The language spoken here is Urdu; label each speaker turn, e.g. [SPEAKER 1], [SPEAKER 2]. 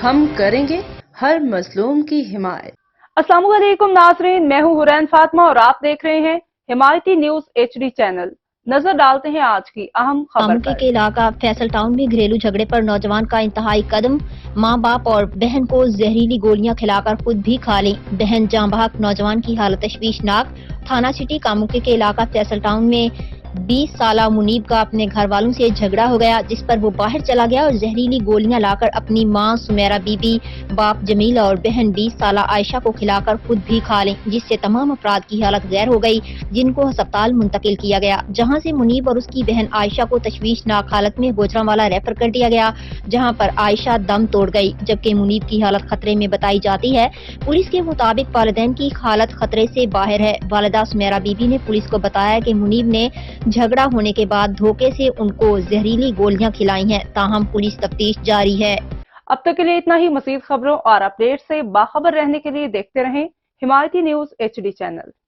[SPEAKER 1] ہم کریں گے ہر مظلوم کی حمایت۔
[SPEAKER 2] السلام علیکم ناظرین، میں ہوں حورین فاطمہ اور آپ دیکھ رہے ہیں حمایتی نیوز HD چینل۔ نظر ڈالتے ہیں آج کی اہم خبر پر۔
[SPEAKER 3] کے علاقہ فیصل ٹاؤن میں گھریلو جھگڑے پر نوجوان کا انتہائی قدم، ماں باپ اور بہن کو زہریلی گولیاں کھلا کر خود بھی کھا لیں، بہن جاں بحق، نوجوان کی حالت تشویشناک۔ تھانہ سٹی کاموکے کے علاقہ فیصل ٹاؤن میں 20 سالہ منیب کا اپنے گھر والوں سے جھگڑا ہو گیا، جس پر وہ باہر چلا گیا اور زہریلی گولیاں لا کر اپنی ماں سمیرہ بی بی، باپ جمیل اور بہن 20 سالہ عائشہ کو کھلا کر خود بھی کھا لیں، جس سے تمام افراد کی حالت غیر ہو گئی، جن کو ہسپتال منتقل کیا گیا، جہاں سے منیب اور اس کی بہن عائشہ کو تشویشناک حالت میں گوجرانوالا ریفر کر دیا گیا، جہاں پر عائشہ دم توڑ گئی، جبکہ منیب کی حالت خطرے میں بتائی جاتی ہے۔ پولیس کے مطابق والدین کی حالت خطرے سے باہر ہے۔ والدہ سمیرہ بی بی نے پولیس کو بتایا کہ منیب نے جھگڑا ہونے کے بعد دھوکے سے ان کو زہریلی گولیاں کھلائی ہیں، تاہم پولیس تفتیش جاری ہے۔
[SPEAKER 2] اب تک کے لیے اتنا ہی۔ مزید خبروں اور اپڈیٹ سے باخبر رہنے کے لیے دیکھتے رہیں حمایتی نیوز HD چینل۔